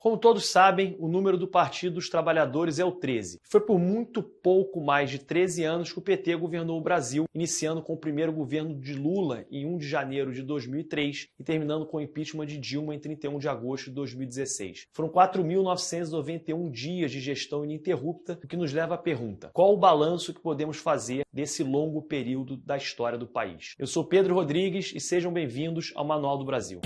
Como todos sabem, o número do Partido dos Trabalhadores é o 13. Foi por muito pouco mais de 13 anos que o PT governou o Brasil, iniciando com o primeiro governo de Lula em 1 de janeiro de 2003 e terminando com o impeachment de Dilma em 31 de agosto de 2016. Foram 4.991 dias de gestão ininterrupta, o que nos leva à pergunta: qual o balanço que podemos fazer desse longo período da história do país? Eu sou Pedro Rodrigues e sejam bem-vindos ao Manual do Brasil.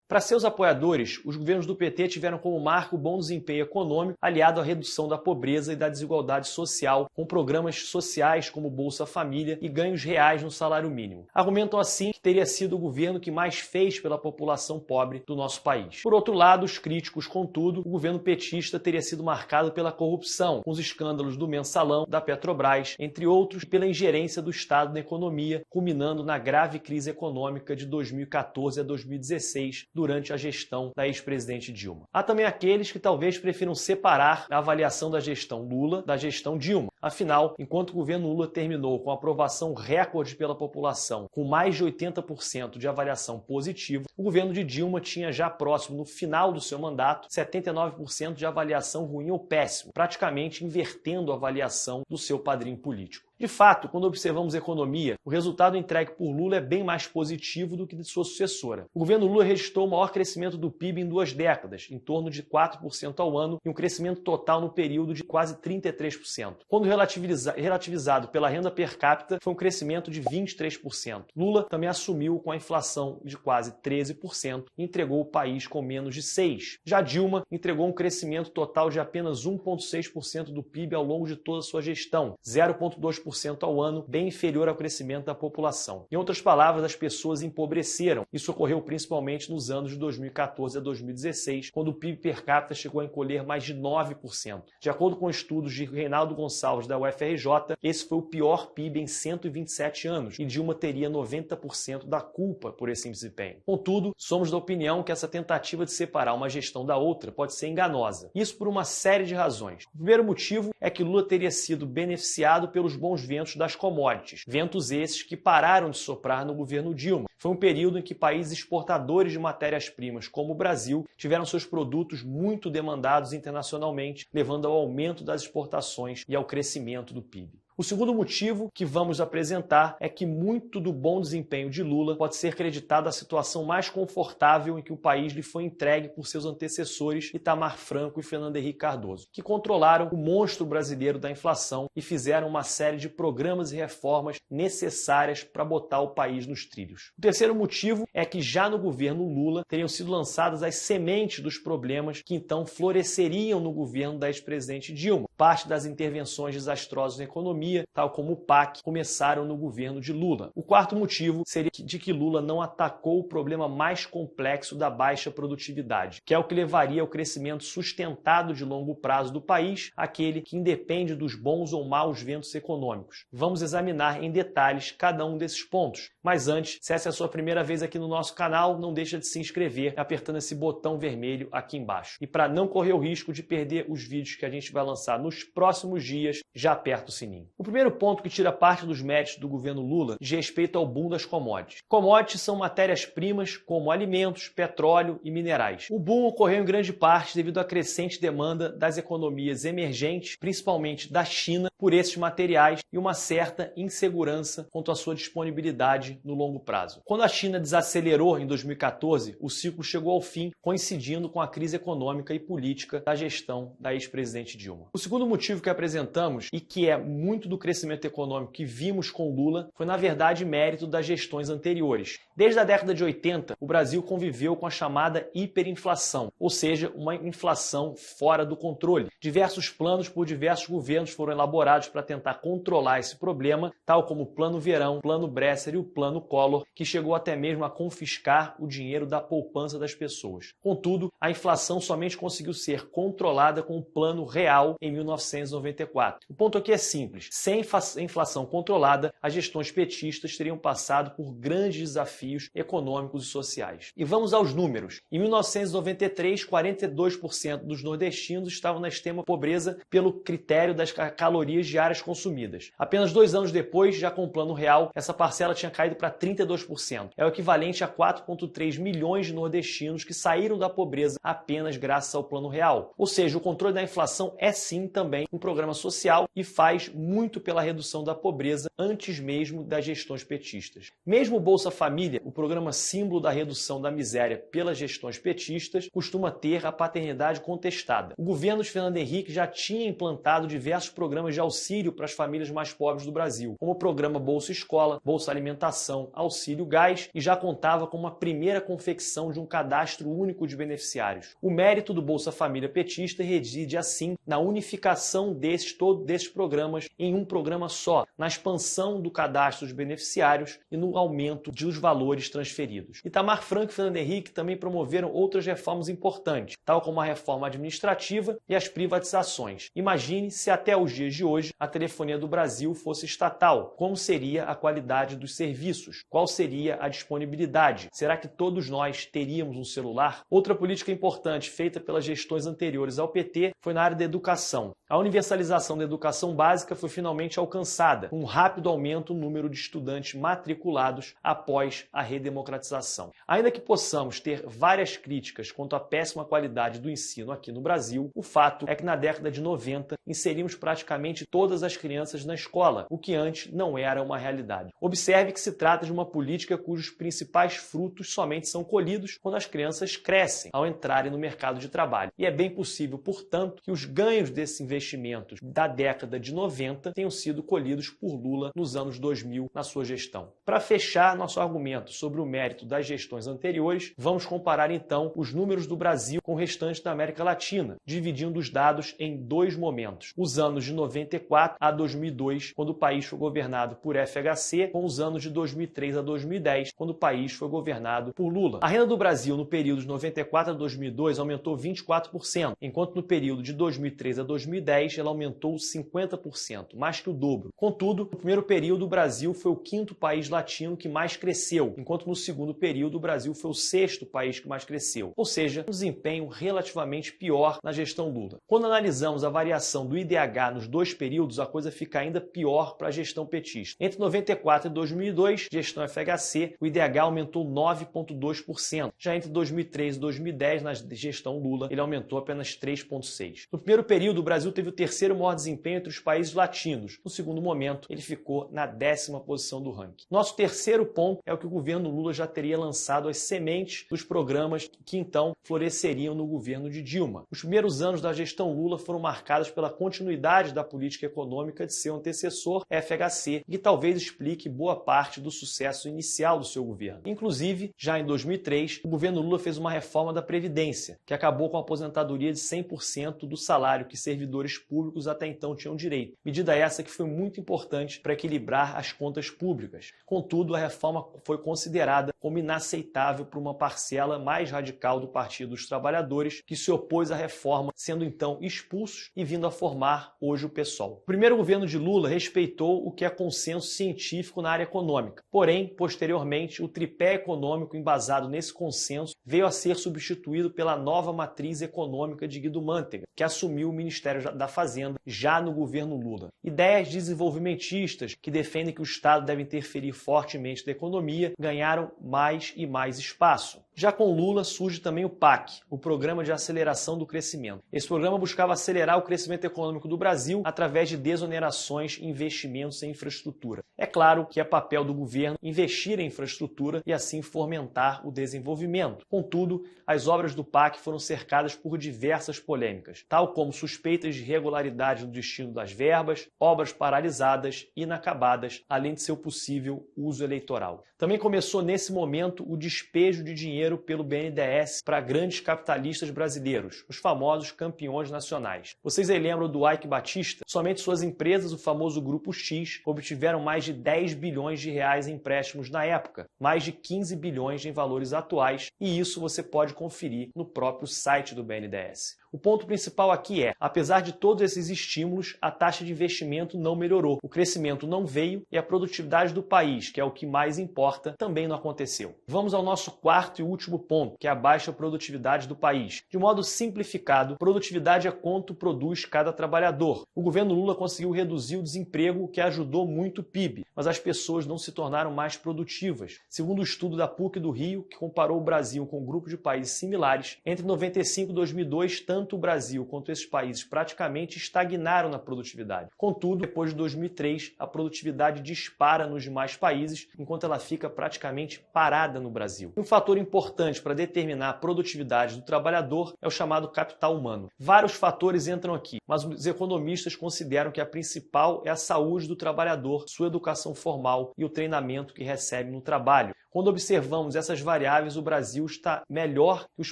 Para seus apoiadores, os governos do PT tiveram como marco o bom desempenho econômico aliado à redução da pobreza e da desigualdade social, com programas sociais como Bolsa Família e ganhos reais no salário mínimo. Argumentam assim que teria sido o governo que mais fez pela população pobre do nosso país. Por outro lado, os críticos, contudo, o governo petista teria sido marcado pela corrupção, com os escândalos do Mensalão, da Petrobras, entre outros, e pela ingerência do Estado na economia, culminando na grave crise econômica de 2014 a 2016, durante a gestão da ex-presidente Dilma. Há também aqueles que talvez prefiram separar a avaliação da gestão Lula da gestão Dilma. Afinal, enquanto o governo Lula terminou com aprovação recorde pela população, com mais de 80% de avaliação positiva, o governo de Dilma tinha já próximo, no final do seu mandato, 79% de avaliação ruim ou péssimo, praticamente invertendo a avaliação do seu padrinho político. De fato, quando observamos a economia, o resultado entregue por Lula é bem mais positivo do que de sua sucessora. O governo Lula registrou o maior crescimento do PIB em 2 décadas, em torno de 4% ao ano, e um crescimento total no período de quase 33%. Quando relativizado pela renda per capita, foi um crescimento de 23%. Lula também assumiu com a inflação de quase 13% e entregou o país com menos de 6%. Já Dilma entregou um crescimento total de apenas 1,6% do PIB ao longo de toda a sua gestão, 0,2% ao ano, bem inferior ao crescimento da população. Em outras palavras, as pessoas empobreceram. Isso ocorreu principalmente nos anos de 2014 a 2016, quando o PIB per capita chegou a encolher mais de 9%. De acordo com estudos de Reinaldo Gonçalves da UFRJ, esse foi o pior PIB em 127 anos e Dilma teria 90% da culpa por esse desempenho. Contudo, somos da opinião que essa tentativa de separar uma gestão da outra pode ser enganosa. Isso por uma série de razões. O primeiro motivo é que Lula teria sido beneficiado pelos bons ventos das commodities, ventos esses que pararam de soprar no governo Dilma. Foi um período em que países exportadores de matérias-primas, como o Brasil, tiveram seus produtos muito demandados internacionalmente, levando ao aumento das exportações e ao crescimento do PIB. O segundo motivo que vamos apresentar é que muito do bom desempenho de Lula pode ser creditado à situação mais confortável em que o país lhe foi entregue por seus antecessores Itamar Franco e Fernando Henrique Cardoso, que controlaram o monstro brasileiro da inflação e fizeram uma série de programas e reformas necessárias para botar o país nos trilhos. O terceiro motivo é que já no governo Lula teriam sido lançadas as sementes dos problemas que então floresceriam no governo da ex-presidente Dilma. Parte das intervenções desastrosas na economia, tal como o PAC, começaram no governo de Lula. O quarto motivo seria de que Lula não atacou o problema mais complexo da baixa produtividade, que é o que levaria ao crescimento sustentado de longo prazo do país, aquele que independe dos bons ou maus ventos econômicos. Vamos examinar em detalhes cada um desses pontos. Mas antes, se essa é a sua primeira vez aqui no nosso canal, não deixa de se inscrever apertando esse botão vermelho aqui embaixo. E para não correr o risco de perder os vídeos que a gente vai lançar nos próximos dias, já aperta o sininho. O primeiro ponto que tira parte dos méritos do governo Lula diz respeito ao boom das commodities. Commodities são matérias-primas como alimentos, petróleo e minerais. O boom ocorreu em grande parte devido à crescente demanda das economias emergentes, principalmente da China, por esses materiais e uma certa insegurança quanto à sua disponibilidade no longo prazo. Quando a China desacelerou em 2014, o ciclo chegou ao fim, coincidindo com a crise econômica e política da gestão da ex-presidente Dilma. O segundo motivo que apresentamos, e que é muito do crescimento econômico que vimos com Lula, foi na verdade mérito das gestões anteriores. Desde a década de 80, o Brasil conviveu com a chamada hiperinflação, ou seja, uma inflação fora do controle. Diversos planos por diversos governos foram elaborados para tentar controlar esse problema, tal como o Plano Verão, Plano Bresser e o Plano Collor, que chegou até mesmo a confiscar o dinheiro da poupança das pessoas. Contudo, a inflação somente conseguiu ser controlada com o Plano Real em 1994. O ponto aqui é simples. Sem inflação controlada, as gestões petistas teriam passado por grandes desafios econômicos e sociais. E vamos aos números. Em 1993, 42% dos nordestinos estavam na extrema pobreza pelo critério das calorias diárias consumidas. Apenas 2 anos depois, já com o Plano Real, essa parcela tinha caído para 32%. É o equivalente a 4,3 milhões de nordestinos que saíram da pobreza apenas graças ao Plano Real. Ou seja, o controle da inflação é sim também um programa social e faz muito pela redução da pobreza antes mesmo das gestões petistas. Mesmo o Bolsa Família, o programa símbolo da redução da miséria pelas gestões petistas, costuma ter a paternidade contestada. O governo de Fernando Henrique já tinha implantado diversos programas de auxílio para as famílias mais pobres do Brasil, como o programa Bolsa Escola, Bolsa Alimentação, Auxílio Gás, e já contava com uma primeira confecção de um cadastro único de beneficiários. O mérito do Bolsa Família petista reside, assim, na unificação desses programas em um programa só, na expansão do cadastro dos beneficiários e no aumento dos valores transferidos. Itamar Franco e Fernando Henrique também promoveram outras reformas importantes, tal como a reforma administrativa e as privatizações. Imagine se até os dias de hoje a telefonia do Brasil fosse estatal. Como seria a qualidade dos serviços? Qual seria a disponibilidade? Será que todos nós teríamos um celular? Outra política importante feita pelas gestões anteriores ao PT foi na área da educação. A universalização da educação básica foi finalmente alcançada, com um rápido aumento no número de estudantes matriculados após a redemocratização. Ainda que possamos ter várias críticas quanto à péssima qualidade do ensino aqui no Brasil, o fato é que na década de 90 inserimos praticamente todas as crianças na escola, o que antes não era uma realidade. Observe que se trata de uma política cujos principais frutos somente são colhidos quando as crianças crescem, ao entrarem no mercado de trabalho. E é bem possível, portanto, que os ganhos desses investimentos da década de 90 tenham sido colhidos por Lula nos anos 2000 na sua gestão. Para fechar nosso argumento sobre o mérito das gestões anteriores, vamos comparar então os números do Brasil com o restante da América Latina, dividindo os dados em 2 momentos: os anos de 94 a 2002, quando o país foi governado por FHC, com os anos de 2003 a 2010, quando o país foi governado por Lula. A renda do Brasil no período de 94 a 2002 aumentou 24%, enquanto no período de 2003 a 2010 ela aumentou 50%, mais que o dobro. Contudo, no primeiro período o Brasil foi o 5º país latino que mais cresceu, enquanto no segundo período o Brasil foi o 6º país que mais cresceu, ou seja, um desempenho relativamente pior na gestão Lula. Quando analisamos a variação do IDH nos 2 períodos, a coisa fica ainda pior para a gestão petista. Entre 94 e 2002, gestão FHC, o IDH aumentou 9,2%. Já entre 2003 e 2010, na gestão Lula, ele aumentou apenas 3,6%. No primeiro período, o Brasil teve o 3º maior desempenho entre os países latinos. No segundo momento, ele ficou na 10ª posição do ranking. Nosso terceiro ponto é o que o governo Lula já teria lançado as sementes dos programas que então floresceriam no governo de Dilma. Os primeiros anos da gestão Lula foram marcados pela continuidade da política econômica de seu antecessor, FHC, que talvez explique boa parte do sucesso inicial do seu governo. Inclusive, já em 2003, o governo Lula fez uma reforma da Previdência, que acabou com a aposentadoria de 100% do salário que servidores públicos até então tinham direito. Medida essa que foi muito importante para equilibrar as contas públicas. Contudo, a reforma foi considerada como inaceitável por uma parcela mais radical do Partido dos Trabalhadores, que se opôs à reforma, sendo então expulsos e vindo a formar hoje o PSOL. O primeiro governo de Lula respeitou o que é consenso científico na área econômica. Porém, posteriormente, o tripé econômico embasado nesse consenso veio a ser substituído pela nova matriz econômica de Guido Mantega, que assumiu o Ministério da Fazenda já no governo Lula. Ideias desenvolvimentistas que defendem que o Estado deve interferir fortemente na economia ganharam mais e mais espaço. Já com Lula surge também o PAC, o Programa de Aceleração do Crescimento. Esse programa buscava acelerar o crescimento econômico do Brasil através de desonerações e investimentos em infraestrutura. É claro que é papel do governo investir em infraestrutura e assim fomentar o desenvolvimento. Contudo, as obras do PAC foram cercadas por diversas polêmicas, tal como suspeitas de irregularidade no destino das verbas, obras paralisadas, inacabadas, além de seu possível uso eleitoral. Também começou nesse momento o despejo de dinheiro pelo BNDES para grandes capitalistas brasileiros, os famosos campeões nacionais. Vocês aí lembram do Ike Batista? Somente suas empresas, o famoso Grupo X, obtiveram mais de 10 bilhões de reais em empréstimos na época, mais de 15 bilhões em valores atuais, e isso você pode conferir no próprio site do BNDES. O ponto principal aqui é, apesar de todos esses estímulos, a taxa de investimento não melhorou, o crescimento não veio e a produtividade do país, que é o que mais importa, também não aconteceu. Vamos ao nosso quarto e último ponto, que é a baixa produtividade do país. De modo simplificado, produtividade é quanto produz cada trabalhador. O governo Lula conseguiu reduzir o desemprego, o que ajudou muito o PIB, mas as pessoas não se tornaram mais produtivas. Segundo o estudo da PUC do Rio, que comparou o Brasil com um grupo de países similares, entre 95 e 2002, tanto o Brasil quanto esses países praticamente estagnaram na produtividade. Contudo, depois de 2003, a produtividade dispara nos demais países, enquanto ela fica praticamente parada no Brasil. Um fator importante para determinar a produtividade do trabalhador é o chamado capital humano. Vários fatores entram aqui, mas os economistas consideram que a principal é a saúde do trabalhador, sua educação formal e o treinamento que recebe no trabalho. Quando observamos essas variáveis, o Brasil está melhor que os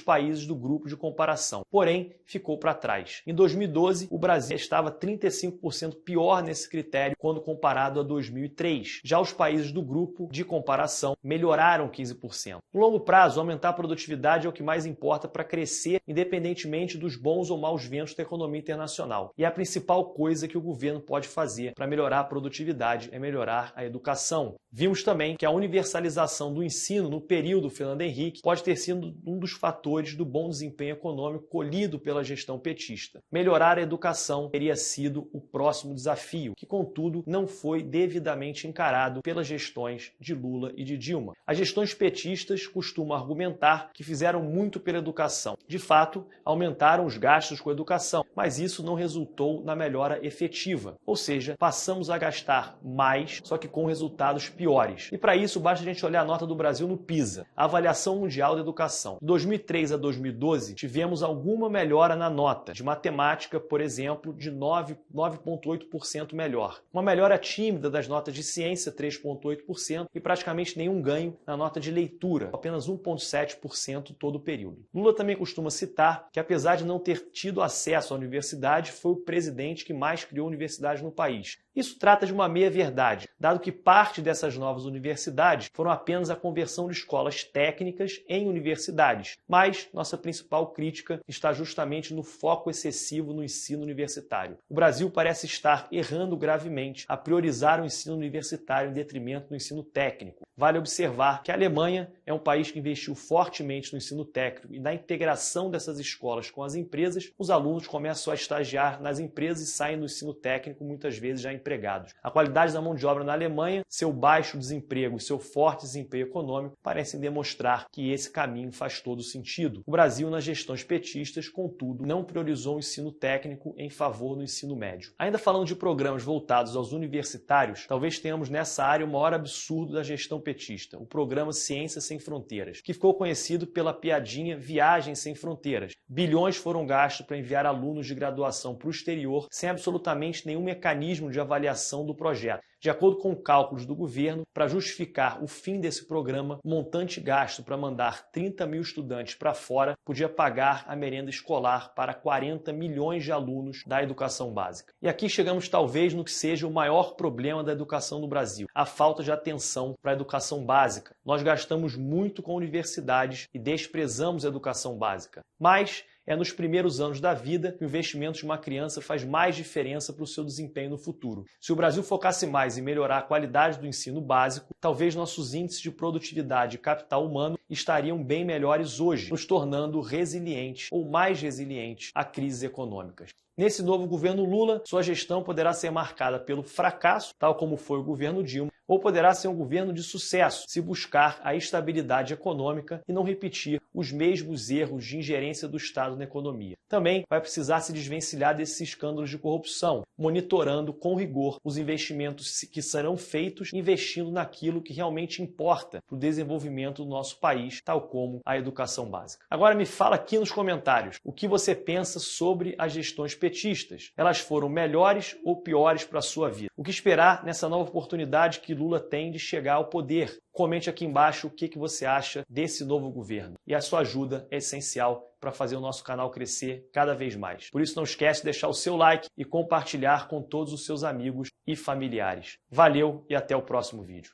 países do grupo de comparação, porém ficou para trás. Em 2012, o Brasil estava 35% pior nesse critério quando comparado a 2003. Já os países do grupo de comparação melhoraram 15%. No longo prazo, aumentar a produtividade é o que mais importa para crescer, independentemente dos bons ou maus ventos da economia internacional. E a principal coisa que o governo pode fazer para melhorar a produtividade é melhorar a educação. Vimos também que a universalização do ensino no período Fernando Henrique pode ter sido um dos fatores do bom desempenho econômico colhido pela gestão petista. Melhorar a educação teria sido o próximo desafio, que contudo não foi devidamente encarado pelas gestões de Lula e de Dilma. As gestões petistas costumam argumentar que fizeram muito pela educação. De fato, aumentaram os gastos com a educação, mas isso não resultou na melhora efetiva. Ou seja, passamos a gastar mais, só que com resultados piores. E para isso, basta a gente olhar a nota do Brasil no PISA, a Avaliação Mundial da Educação. De 2003 a 2012, tivemos alguma melhora na nota. De matemática, por exemplo, de 9,8% melhor. Uma melhora tímida das notas de ciência, 3,8%, e praticamente nenhum ganho na nota de leitura, apenas 1,7% todo o período. Lula também costuma citar que, apesar de não ter tido acesso à universidade, foi o presidente que mais criou universidades no país. Isso trata de uma meia-verdade, dado que parte dessas novas universidades foram apenas a conversão de escolas técnicas em universidades. Mas nossa principal crítica está justamente no foco excessivo no ensino universitário. O Brasil parece estar errando gravemente a priorizar o ensino universitário em detrimento do ensino técnico. Vale observar que a Alemanha é um país que investiu fortemente no ensino técnico e na integração dessas escolas com as empresas, os alunos começam a estagiar nas empresas e saem do ensino técnico muitas vezes já empregados. A qualidade da mão de obra na Alemanha, seu baixo desemprego e seu forte desempenho econômico parecem demonstrar que esse caminho faz todo sentido. O Brasil, nas gestões petistas, contudo, não priorizou o ensino técnico em favor do ensino médio. Ainda falando de programas voltados aos universitários, talvez tenhamos nessa área o maior absurdo da gestão petista, o programa Ciência Sem Fronteiras, que ficou conhecido pela piadinha Viagem Sem Fronteiras. Bilhões foram gastos para enviar alunos de graduação para o exterior sem absolutamente nenhum mecanismo de avaliação do projeto. De acordo com cálculos do governo, para justificar o fim desse programa, o montante gasto para mandar 30 mil estudantes para fora podia pagar a merenda escolar para 40 milhões de alunos da educação básica. E aqui chegamos talvez no que seja o maior problema da educação no Brasil, a falta de atenção para a educação básica. Nós gastamos muito com universidades e desprezamos a educação básica. Mas é nos primeiros anos da vida que o investimento de uma criança faz mais diferença para o seu desempenho no futuro. Se o Brasil focasse mais em melhorar a qualidade do ensino básico, talvez nossos índices de produtividade e capital humano estariam bem melhores hoje, nos tornando resilientes ou mais resilientes a crises econômicas. Nesse novo governo Lula, sua gestão poderá ser marcada pelo fracasso, tal como foi o governo Dilma, ou poderá ser um governo de sucesso, se buscar a estabilidade econômica e não repetir os mesmos erros de ingerência do Estado na economia. Também vai precisar se desvencilhar desses escândalos de corrupção, monitorando com rigor os investimentos que serão feitos, investindo naquilo que realmente importa para o desenvolvimento do nosso país, tal como a educação básica. Agora me fala aqui nos comentários o que você pensa sobre as gestões petistas. Elas foram melhores ou piores para a sua vida? O que esperar nessa nova oportunidade que Lula tem de chegar ao poder? Comente aqui embaixo o que você acha desse novo governo. E a sua ajuda é essencial para fazer o nosso canal crescer cada vez mais. Por isso não esquece de deixar o seu like e compartilhar com todos os seus amigos e familiares. Valeu e até o próximo vídeo.